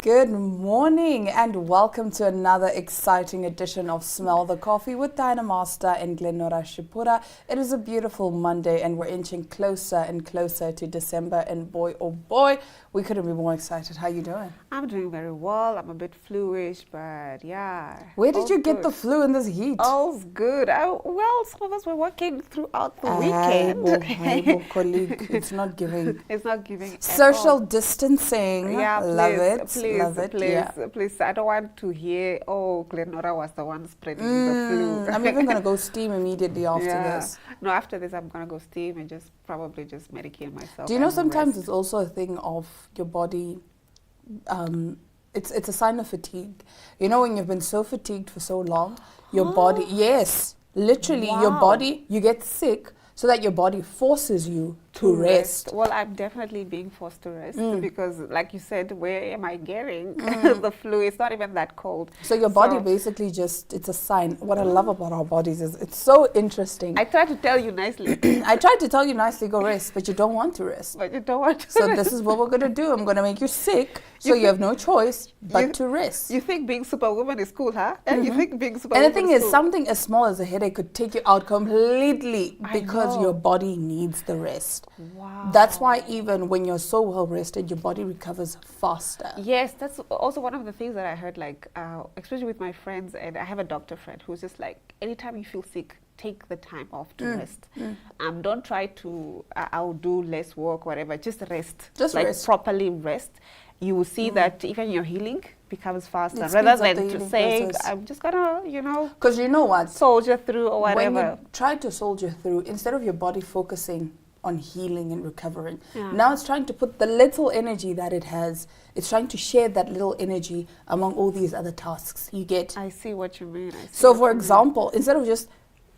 Good morning and welcome to another exciting edition of Smell the Coffee with Diana Master and Glenora Shipura. It is a beautiful Monday and we're inching closer and closer to December, and boy oh boy, we couldn't be more excited. How you doing? I'm doing very well. I'm a bit fluish, but yeah. Where did you get the flu in this heat? All's good. Well, some of us were working throughout the weekend. Colleague, it's not giving. It's not giving Social distancing. Yeah, love please, it. please, Love it. please, Yeah. please. I don't want to hear, oh, Glenora was the one spreading the flu. I'm even going to go steam immediately after this. No, after this, I'm going to go steam and probably just medicate myself. Do you know sometimes rest. it's also a thing of your body, it's a sign of fatigue. You know, when you've been so fatigued for so long, your body, yes, literally your body, you get sick so that your body forces you to rest. Well, I'm definitely being forced to rest because, like you said, where am I getting the flu? It's not even that cold. So your body basically it's a sign. What I love about our bodies is it's so interesting. I try to tell you nicely. I tried to tell you nicely, go rest, but you don't want to rest. But you don't want to So rest. this is what we're going to do. I'm going to make you sick, so you have no choice but to rest. You think being superwoman is cool, huh? And you think being superwoman And the thing is, cool. something as small as a headache could take you out completely because your body needs the rest. Wow. That's why even when you're so well rested, your body recovers faster. Yes, that's also one of the things that I heard, like, especially with my friends, and I have a doctor friend who's just like, anytime you feel sick, take the time off to rest. Don't try to, I'll do less work, whatever, just rest. Just like rest. Properly rest. You will see that even your healing becomes faster, It rather speeds up than the to healing saying, process. I'm just gonna, Because you know what? soldier through or When whatever. you try to soldier through, instead of your body focusing on healing and recovering, Yeah. now it's trying to put the little energy that it has, it's trying to share that little energy among all these other tasks. You get? I see what you mean. I see So what for you mean. example, instead of just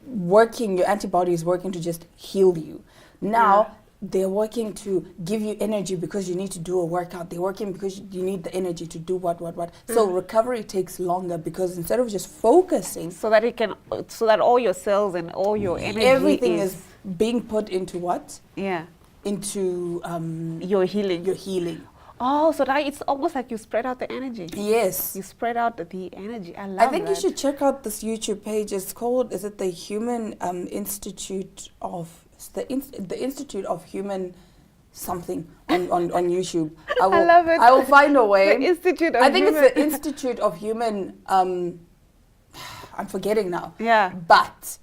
working, your antibodies working to just heal you, now they're working to give you energy because you need to do a workout. They're working because you need the energy to do what. So recovery takes longer because instead of just focusing, so that all your cells and all your energy everything is being put into what? yeah, Into your healing. your healing. Oh, so now it's almost like you spread out the energy. Yes. You spread out the energy. I love I think that. you should check out this YouTube page. It's called, is it the Human Institute of, the Institute of Human something on YouTube. I love it. I will find a way. The Institute of I think Human- it's the Institute of Human, I'm forgetting now. Yeah. But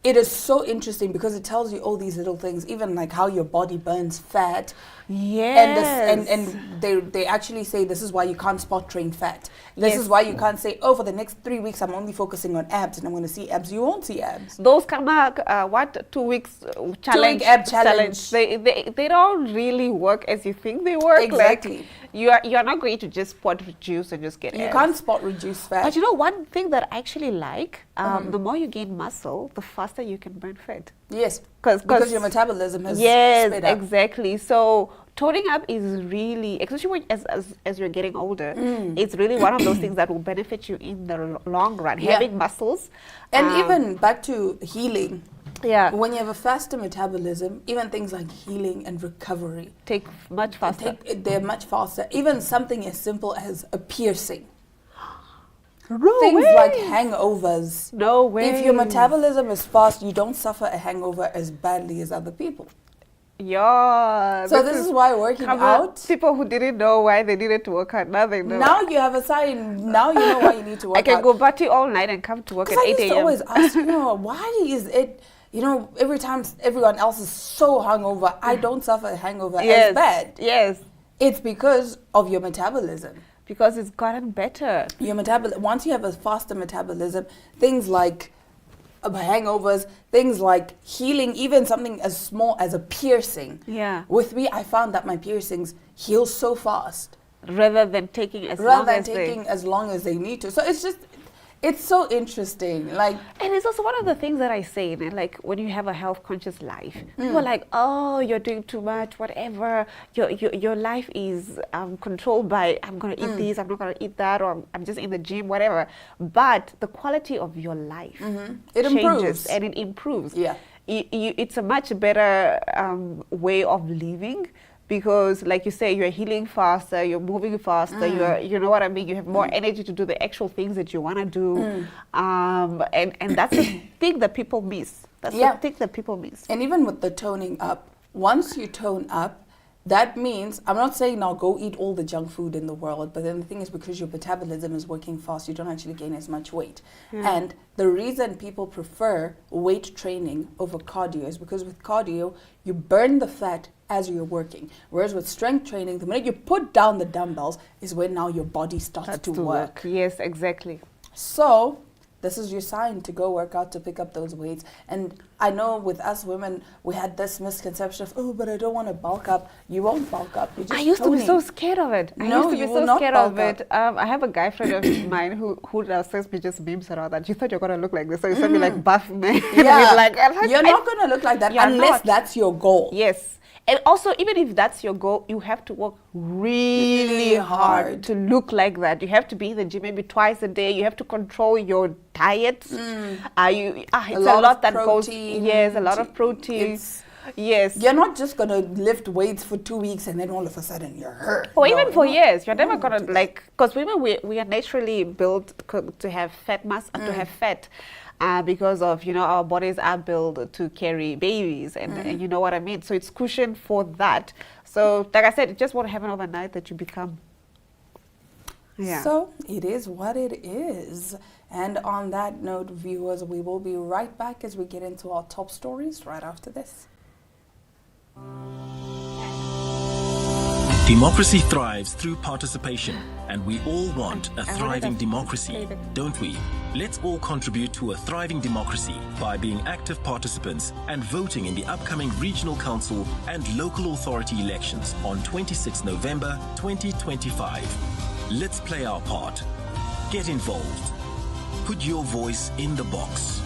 it is so interesting because it tells you all these little things, even like how your body burns fat. Yes. And they actually say this is why you can't spot train fat. This Yes. is why you can't say, oh, for the next 3 weeks I'm only focusing on abs and I'm going to see abs. You won't see abs. Those come out, 2 weeks challenge. 2-week ab challenge. They don't really work as you think they work. Exactly. Like, you're not going to just spot reduce and just get You abs. can't spot reduced fat. But you know, one thing that I actually like, the more you gain muscle, the faster you can burn fat. Yes, 'Cause because your metabolism has yes, sped up. exactly. So toning up is really, especially when, as you're getting older, it's really one of those things that will benefit you in the long run. Yeah. Having muscles. And even back to healing, Yeah. when you have a faster metabolism, even things like healing and recovery, Take much faster. they're much faster. Even something as simple as a piercing. No Things way. like hangovers. No way. If your metabolism is fast, you don't suffer a hangover as badly as other people. Yeah. So this is why working come on, out. people who didn't know why they needed to work out, now they know. Now you have a sign. Now you know why you need to work I can out. go party all night and come to work at Because I 8 used to a.m. always ask, why is it, every time everyone else is so hungover, I don't suffer a hangover as bad. Yes. It's because of your metabolism. Because it's gotten better. Your once you have a faster metabolism, things like hangovers, things like healing, even something as small as a piercing. Yeah. With me, I found that my piercings heal so fast Rather than taking as rather long than as taking as long as they need to. So it's so interesting. Like, And it's also one of the things that I say, like when you have a health conscious life, people are like, oh, you're doing too much, whatever. Your life is controlled by, I'm going to eat this, I'm not going to eat that, or I'm just in the gym, whatever. But the quality of your life It changes improves. and it improves. Yeah. It's a much better way of living. because, like you say, you're healing faster, you're moving faster, you know what I mean? You have more energy to do the actual things that you want to do. And that's the thing that people miss. That's the thing that people miss. And even with the toning up, once you tone up, that means, I'm not saying now go eat all the junk food in the world, but then the thing is, because your metabolism is working fast, you don't actually gain as much weight. And the reason people prefer weight training over cardio is because with cardio, you burn the fat as you're working. Whereas with strength training, the minute you put down the dumbbells is when now your body starts to work. Yes, exactly. So this is your sign to go work out, to pick up those weights. And I know with us women, we had this misconception of, oh, but I don't want to bulk up. You won't bulk up. You're just I used toning. to be so scared of it. No, you will not scared of bulk it. I have a guy friend of mine who sends me just memes around that. You thought you're going to look like this. So you sent me like buff man. Yeah. like, you're not going to look like that unless that's your goal. Yes. And also, even if that's your goal, you have to work really hard to look like that. You have to be in the gym maybe twice a day. You have to control your diet. It's a lot that goes. Yes, a lot of protein. Yes. You're not just going to lift weights for 2 weeks and then all of a sudden you're hurt. Or even for years. You're never going to because women, we are naturally built to have fat mass, to have fat. Because of, our bodies are built to carry babies and you know what I mean. So it's cushioned for that. So like I said, it just won't happen overnight that you become. Yeah. So it is what it is. And on that note, viewers, we will be right back as we get into our top stories right after this. Democracy thrives through participation, and we all want a thriving democracy, don't we? Let's all contribute to a thriving democracy by being active participants and voting in the upcoming regional council and local authority elections on 26 November 2025. Let's play our part. Get involved. Put your voice in the box.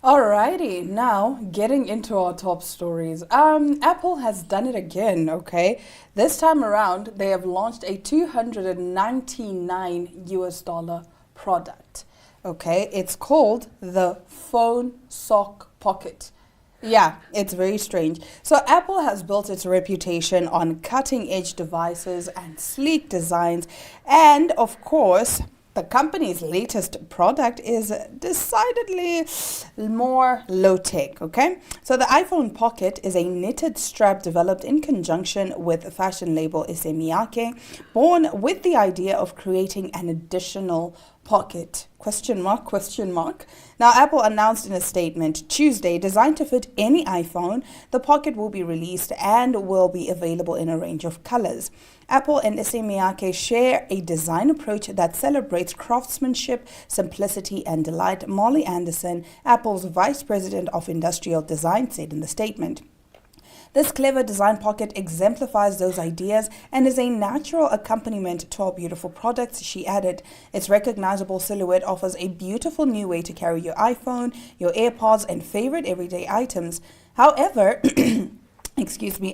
Alrighty, now getting into our top stories. Apple has done it again, okay? This time around, they have launched a $299 product, okay? It's called the Phone Sock Pocket. Yeah, it's very strange. So Apple has built its reputation on cutting-edge devices and sleek designs, and of course, the company's latest product is decidedly more low-tech, okay? So the iPhone Pocket is a knitted strap developed in conjunction with fashion label Miyake, born with the idea of creating an additional pocket, question mark. Now, Apple announced in a statement Tuesday, designed to fit any iPhone, the Pocket will be released and will be available in a range of colors. Apple and Miyake share a design approach that celebrates craftsmanship, simplicity, and delight, Molly Anderson, Apple's Vice President of Industrial Design, said in the statement. This clever design pocket exemplifies those ideas and is a natural accompaniment to our beautiful products, she added. Its recognizable silhouette offers a beautiful new way to carry your iPhone, your AirPods, and favorite everyday items. However,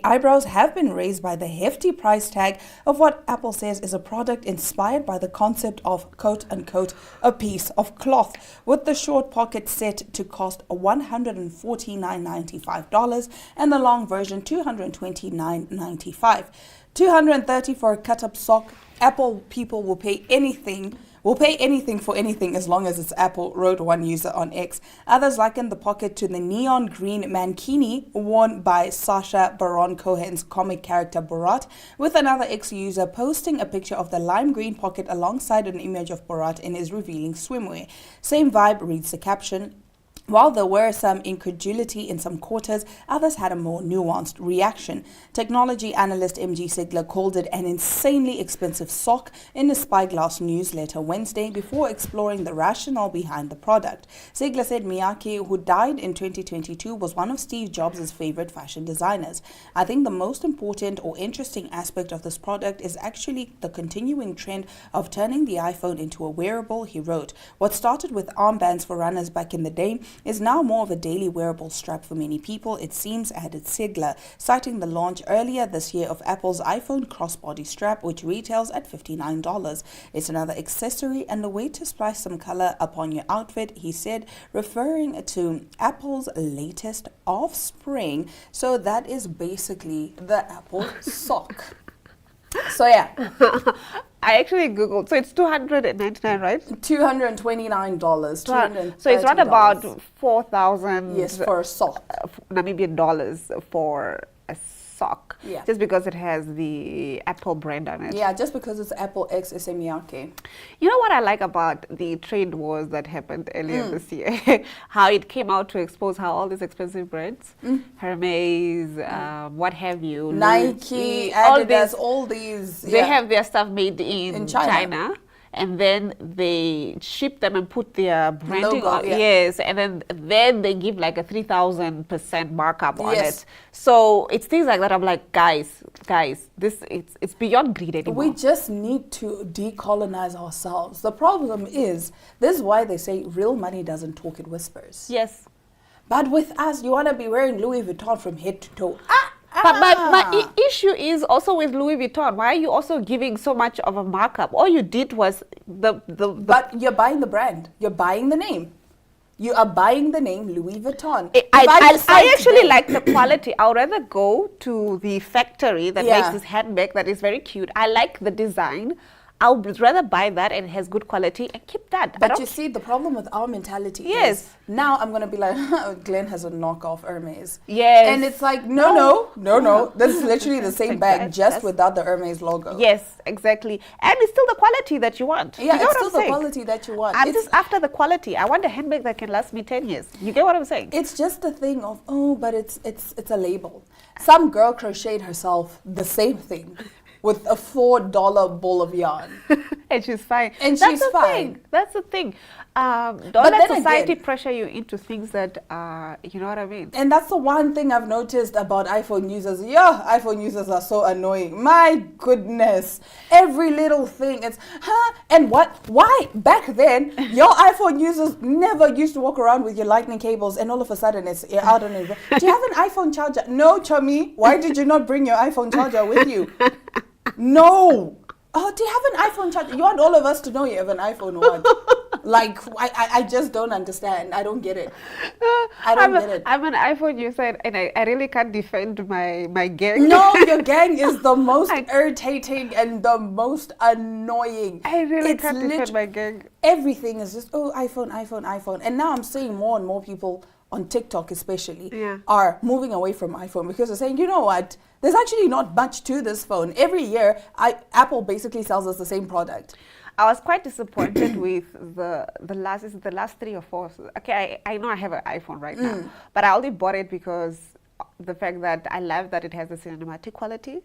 eyebrows have been raised by the hefty price tag of what Apple says is a product inspired by the concept of, quote-unquote, a piece of cloth, with the short pocket set to cost $149.95 and the long version $229.95. $230 for a cut-up sock. Apple people will pay anything for anything as long as it's Apple, wrote one user on X. Others likened the pocket to the neon green mankini worn by Sacha Baron Cohen's comic character Borat, with another X user posting a picture of the lime green pocket alongside an image of Borat in his revealing swimwear. Same vibe, reads the caption. While there were some incredulity in some quarters, others had a more nuanced reaction. Technology analyst MG Sigler called it an insanely expensive sock in a Spyglass newsletter Wednesday before exploring the rationale behind the product. Sigler said Miyake, who died in 2022, was one of Steve Jobs' favorite fashion designers. I think the most important or interesting aspect of this product is actually the continuing trend of turning the iPhone into a wearable, he wrote. What started with armbands for runners back in the day is now more of a daily wearable strap for many people, it seems, added Sigler, citing the launch earlier this year of Apple's iPhone crossbody strap, which retails at $59. It's another accessory and a way to splice some color upon your outfit, he said, referring to Apple's latest offspring. So that is basically the Apple sock. So yeah. I actually Googled. So it's $299, right? $229. So it's right about 4,000 yes, for a sock. Namibian dollars for a sock. Yeah. Just because it has the Apple brand on it. Yeah, just because it's Apple X SMERK. You know what I like about the trade wars that happened earlier this year? How it came out to expose how all these expensive brands, Hermes, what have you, Nike, all Adidas, all these. they have their stuff made in China. And then they ship them and put their branding Logo, on. yeah. Yes, and then they give like a 3,000% markup on Yes. it. So it's things like that. I'm like, guys, this it's beyond greed anymore. We just need to decolonize ourselves. The problem is, this is why they say real money doesn't talk, it whispers. Yes. But with us, you want to be wearing Louis Vuitton from head to toe. But my issue is also with Louis Vuitton. Why are you also giving so much of a markup? All you did was But you're buying the brand. You're buying the name. You are buying the name Louis Vuitton. I actually like the quality. I would rather go to the factory that makes this handbag that is very cute. I like the design. I would rather buy that and it has good quality and keep that. But you see, the problem with our mentality is now I'm going to be like, Glenn has a knockoff Hermes. Yes. And it's like, no. This is literally the same bag, just without the Hermes logo. Yes, exactly. And it's still the quality that you want. Yeah, you it's still the quality that you want. I'm just after the quality. I want a handbag that can last me 10 years. You get what I'm saying? It's just the thing of, but it's a label. Some girl crocheted herself the same thing with a $4 ball of yarn. And she's fine. And That's she's the fine. Thing. That's the thing. Don't But let then society again, pressure you into things that are, you know what I mean? And that's the one thing I've noticed about iPhone users. Yeah, iPhone users are so annoying. My goodness. Every little thing. It's, and what? Why? Back then, your iPhone users never used to walk around with your lightning cables and all of a sudden you're out on it. Do you have an iPhone charger? No, Chummy. Why did you not bring your iPhone charger with you? No. Oh, do you have an iPhone charger? You want all of us to know you have an iPhone or what? Like, I just don't understand. I don't get it. I don't get it. I'm an iPhone user and I really can't defend my gang. No, your gang is the most irritating and the most annoying. I really can't defend my gang. Everything is just, iPhone. And now I'm seeing more and more people on TikTok especially are moving away from iPhone because they're saying, you know what, there's actually not much to this phone. Every year, Apple basically sells us the same product. I was quite disappointed with the last 3 or 4. Okay, I know I have an iPhone right now, but I only bought it because the fact that I love that it has a cinematic quality,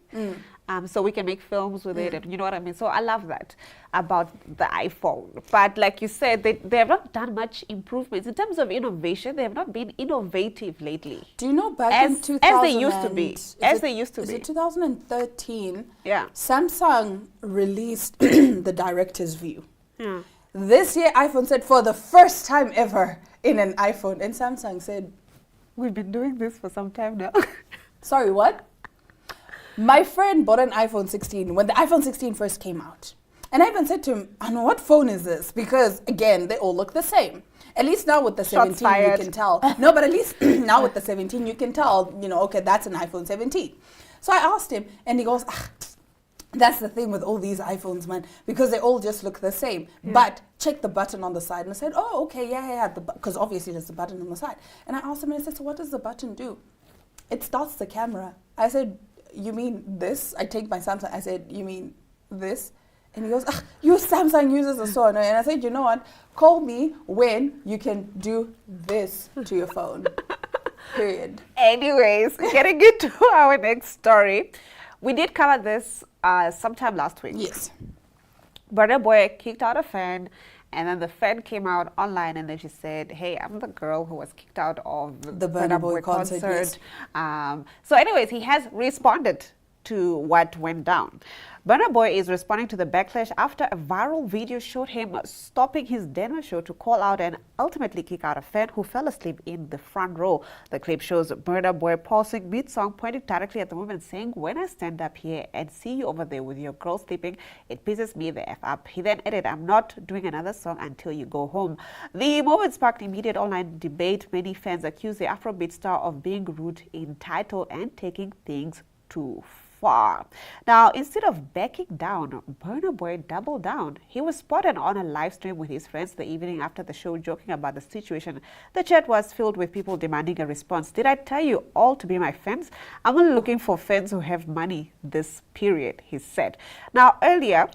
so we can make films with it, and you know what I mean. So I love that about the iPhone. But like you said, they have not done much improvements in terms of innovation. They have not been innovative lately. Do you know back in 2000 as they used to be? Is it 2013? Yeah. Samsung released the director's view. This year, iPhone said for the first time ever in an iPhone, and Samsung said, we've been doing this for some time now. Sorry, what? My friend bought an iPhone 16 when the iPhone 16 first came out. And I even said to him, what phone is this? Because, again, they all look the same. At least now with the 17, you can tell. No, but at least now with the 17, you can tell, okay, that's an iPhone 17. So I asked him, and he goes, that's the thing with all these iPhones, man, because they all just look the same. But check the button on the side. And I said, oh, okay, yeah, because obviously there's a button on the side. And I asked him, and I said, so what does the button do? It starts the camera. I said, you mean this? I take my Samsung. I said, you mean this? And he goes, you Samsung users are so annoying. And I said, you know what? Call me when you can do this to your phone. Period. Anyways, getting into our next story. We did cover this sometime last week. Yes. Burna Boy kicked out a fan, and then the fan came out online, and then she said, hey, I'm the girl who was kicked out of the Burna Boy concert. Yes. So anyways, he has responded to what went down. Burna Boy is responding to the backlash after a viral video showed him stopping his dinner show to call out and ultimately kick out a fan who fell asleep in the front row. The clip shows Burna Boy pausing mid-song, pointing directly at the woman, saying, "When I stand up here and see you over there with your girl sleeping, it pisses me the F up." He then added, "I'm not doing another song until you go home." The moment sparked immediate online debate. Many fans accused the Afrobeat star of being rude, entitled, and taking things too far. Now, instead of backing down, Burna Boy doubled down. He was spotted on a live stream with his friends the evening after the show, joking about the situation. The chat was filled with people demanding a response. "Did I tell you all to be my fans? I'm only looking for fans who have money this period," he said. Now, earlier,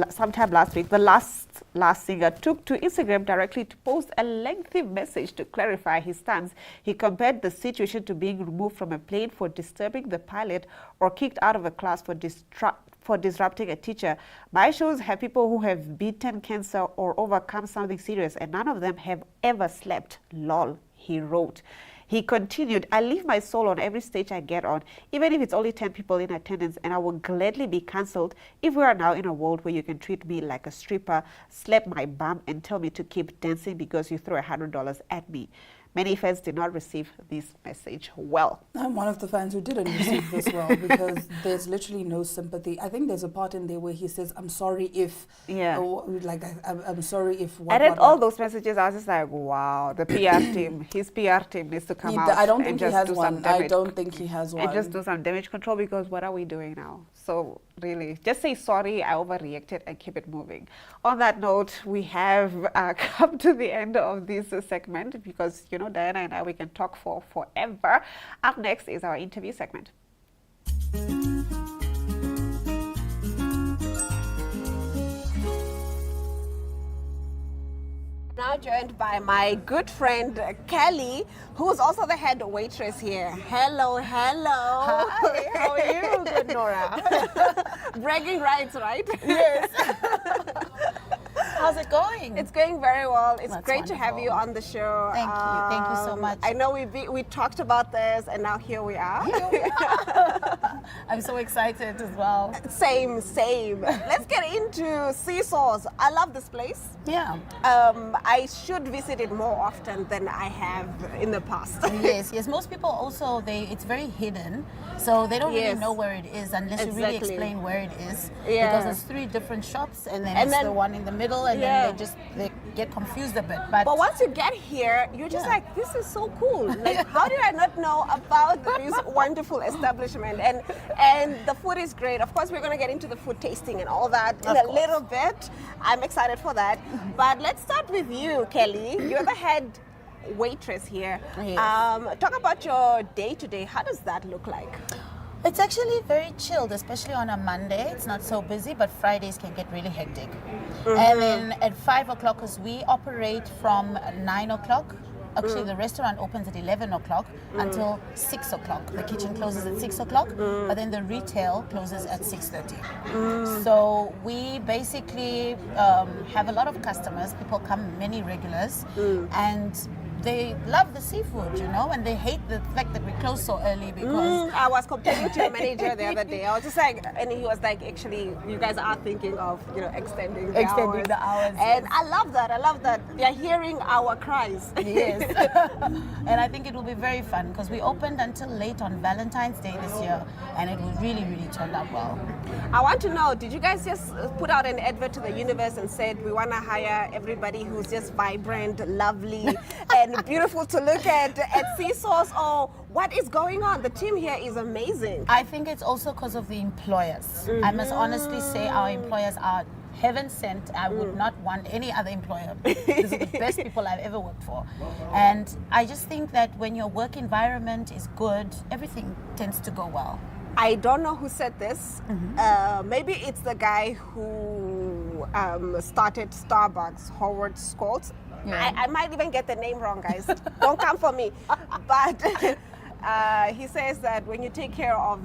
sometime last week, the last singer took to Instagram directly to post a lengthy message to clarify his stance. He compared the situation to being removed from a plane for disturbing the pilot or kicked out of a class for disrupting a teacher. "My shows have people who have beaten cancer or overcome something serious, and none of them have ever slept. Lol," he wrote. He continued, "I leave my soul on every stage I get on, even if it's only 10 people in attendance, and I will gladly be cancelled if we are now in a world where you can treat me like a stripper, slap my bum, and tell me to keep dancing because you throw $100 at me." Many fans did not receive this message well. I'm one of the fans who didn't receive this well because there's literally no sympathy. I think there's a part in there where he says, "I'm sorry if," I'm sorry if. I read all those messages. I was just like, wow, the PR team, his PR team needs to come out. I don't think he has one. I don't think he has one. And just do some damage control, because what are we doing now? So really, just say sorry, I overreacted, and keep it moving. On that note, we have come to the end of this segment, because Diana and I, we can talk for forever. Up next is our interview segment. Now joined by my good friend Kelly, who is also the head waitress here. Hello. Hi, how are you? Good, Nora. Bragging rights, right? Yes. How's it going? It's going very well. It's That's great to have wonderful. you on the show. Thank you so much. I know we talked about this, and now here we are. I'm so excited as well. Same. Let's get into Seesaws. I love this place. Yeah. I should visit it more often than I have in the past. Yes. Most people also, it's very hidden, so they don't really know where it is unless you really explain where it is. Yeah. Because there's 3 different shops, and then the one in the middle, and then they get confused a bit. But once you get here, you're just like, this is so cool. Like, how did I not know about this wonderful establishment? And the food is great. Of course, we're going to get into the food tasting and all that in a little bit. I'm excited for that. But let's start with you, Kelly. You're the head waitress here. Yes. Talk about your day-to-day. How does that look like? It's actually very chilled, especially on a Monday. It's not so busy, but Fridays can get really hectic. And then at 5 o'clock, because we operate from 9 o'clock. Actually, the restaurant opens at 11 o'clock until 6 o'clock. The kitchen closes at 6 o'clock, but then the retail closes at 6:30. So we basically have a lot of customers. People come, many regulars, and they love the seafood, and they hate the fact that we close so early because... I was complaining to your manager the other day. I was just like, and he was like, actually, you guys are thinking of, extending the hours. And I love that. They're hearing our cries. Yes. And I think it will be very fun because we opened until late on Valentine's Day this year, and it was really, really turned out well. I want to know, did you guys just put out an advert to the universe and said, we want to hire everybody who's just vibrant, lovely, and beautiful to look at Seesaws, or what is going on? The team here is amazing. I think it's also because of the employers. I must honestly say our employers are heaven sent. I would not want any other employer. These are the best people I've ever worked for. And I just think that when your work environment is good, everything tends to go well. I don't know who said this. Maybe it's the guy who started Starbucks, Howard Schultz. I might even get the name wrong, guys. Don't come for me. But he says that when you take care of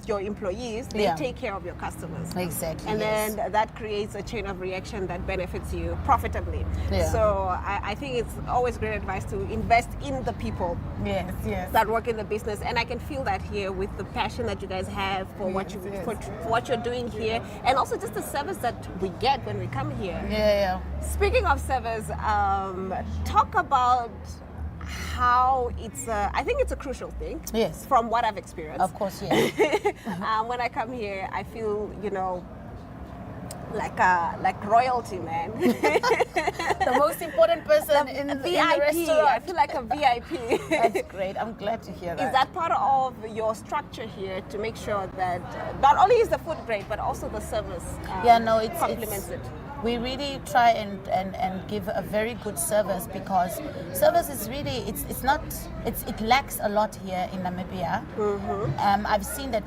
your employees, they take care of your customers. Exactly. And then that creates a chain of reaction that benefits you profitably. Yeah. So I think it's always great advice to invest in the people that work in the business. And I can feel that here with the passion that you guys have for what you for what you're doing here, and also just the service that we get when we come here. Yeah. Speaking of service, talk about how it's I think it's a crucial thing. Yes. From what I've experienced. Of course, yes. When I come here, I feel, like royalty, man. The most important person in the VIP. restaurant. I feel like a VIP. That's great. I'm glad to hear that. Is that part of your structure here to make sure that not only is the food great, but also the service complements it? We really try and give a very good service, because service is really it lacks a lot here in Namibia. Mm-hmm. I've seen that,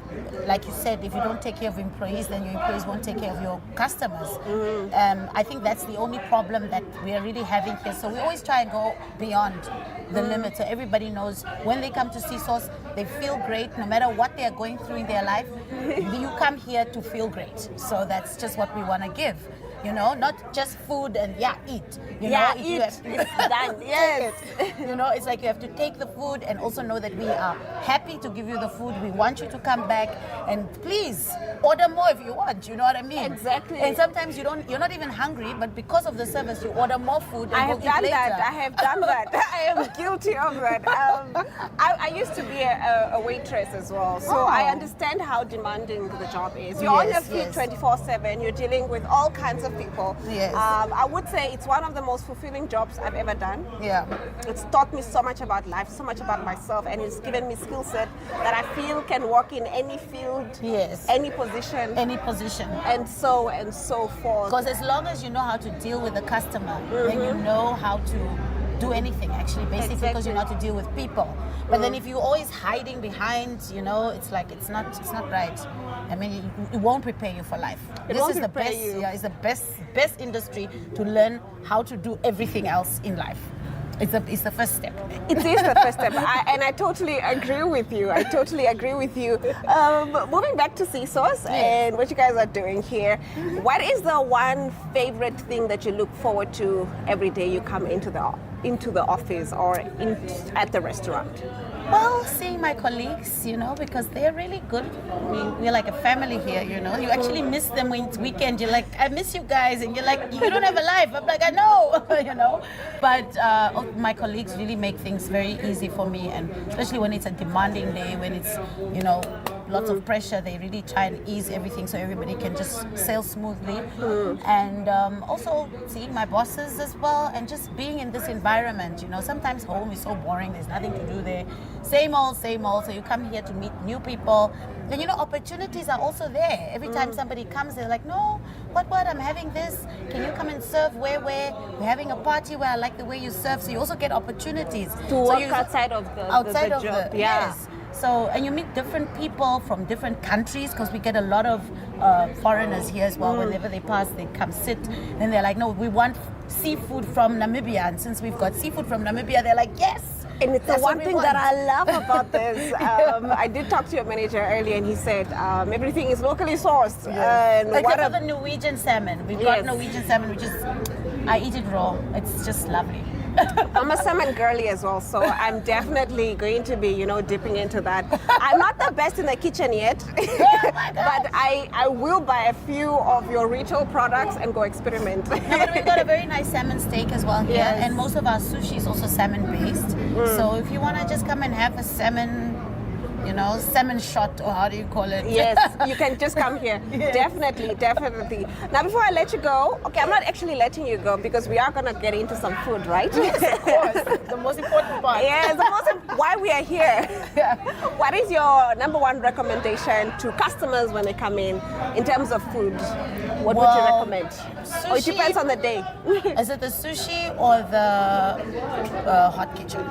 like you said, if you don't take care of employees, then your employees won't take care of your customers. Mm-hmm. I think that's the only problem that we are really having here. So we always try and go beyond the limit, so everybody knows when they come to Seasource, they feel great no matter what they are going through in their life. You come here to feel great. So that's just what we want to give. Not just food and eat. Eat. It's done. Yes. It's like you have to take the food and also know that we are happy to give you the food. We want you to come back, and please order more if you want. You know what I mean? Exactly. And sometimes you're not even hungry, but because of the service, you order more food. And I have done that. I am guilty of that. I used to be a waitress as well, so I understand how demanding the job is. You're on your feet 24/7. You're dealing with all kinds of people. Yes. I would say it's one of the most fulfilling jobs I've ever done. Yeah. It's taught me so much about life, so much about myself, and it's given me skill set that I feel can work in any field, any position, and so forth. Because as long as you know how to deal with the customer, then you know how to do anything, actually, basically, because you know how to deal with people. But then if you're always hiding behind, it's like it's not right. I mean, it won't prepare you for life. This is the best. Yeah, it's the best industry to learn how to do everything else in life. It's the first step. It is the first step, and I totally agree with you. Moving back to Seasource and what you guys are doing here, what is the one favorite thing that you look forward to every day you come into the office or at the restaurant? Well, seeing my colleagues, because they're really good. We're like a family here, You actually miss them when it's weekend. You're like, I miss you guys. And you're like, you don't have a life. I'm like, I know, But my colleagues really make things very easy for me. And especially when it's a demanding day, when it's, lots of pressure, they really try and ease everything so everybody can just sail smoothly. And also seeing my bosses as well, and just being in this environment. Sometimes home is so boring, there's nothing to do there. Same old. So you come here to meet new people. And opportunities are also there. Every time somebody comes, they're like, no, what, I'm having this. Can you come and serve where we're having a party where I like the way you serve. So you also get opportunities. To work outside of the job. Yes. So, and you meet different people from different countries, because we get a lot of foreigners here as well. Whenever they pass, they come sit. Then they're like, no, we want seafood from Namibia. And since we've got seafood from Namibia, they're like, yes. And it's the one thing that I love about this. I did talk to your manager earlier, and he said everything is locally sourced. And except for the Norwegian salmon. We've got Norwegian salmon, which is, I eat it raw. It's just lovely. I'm a salmon girly as well, so I'm definitely going to be, dipping into that. I'm not the best in the kitchen yet, but I will buy a few of your retail products and go experiment. No, but we've got a very nice salmon steak as well here, and most of our sushi is also salmon based. So if you want to just come and have a salmon, salmon shot, or how do you call it? Yes, you can just come here. Yes. Definitely. Now, before I let you go, okay, I'm not actually letting you go, because we are going to get into some food, right? Yes, of course. The most important part. Yes, why we are here. What is your number one recommendation to customers when they come in terms of food? What would you recommend? Sushi, or it depends on the day. Is it the sushi or the hot kitchen?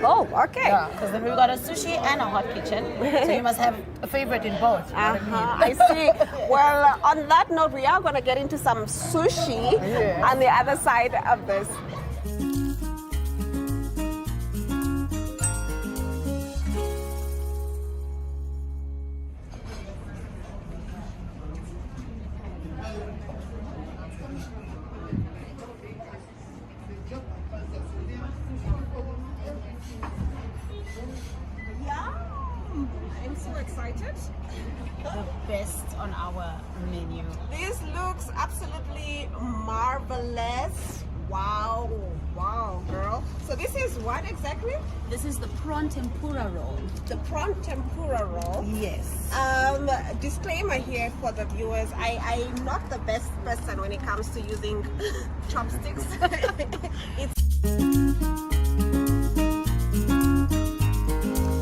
Oh, okay. Yeah, because then we've got a sushi and a hot kitchen. So you must have a favorite in both. I see. Well, on that note, we are going to get into some sushi on the other side of this. menu. This looks absolutely marvelous. Wow, wow, girl. So this is what exactly? This is the prawn tempura roll. The prawn tempura roll. Yes. Disclaimer here for the viewers. I'm not the best person when it comes to using chopsticks.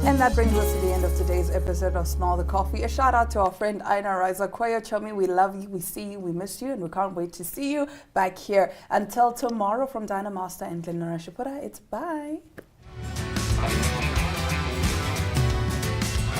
And that brings us to the end of today's episode of Smell the Coffee. A shout out to our friend Aina Riza Koyo Chomi. We love you, we see you, we miss you, and we can't wait to see you back here. Until tomorrow from Dynamaster and Glenora Shipura, it's bye.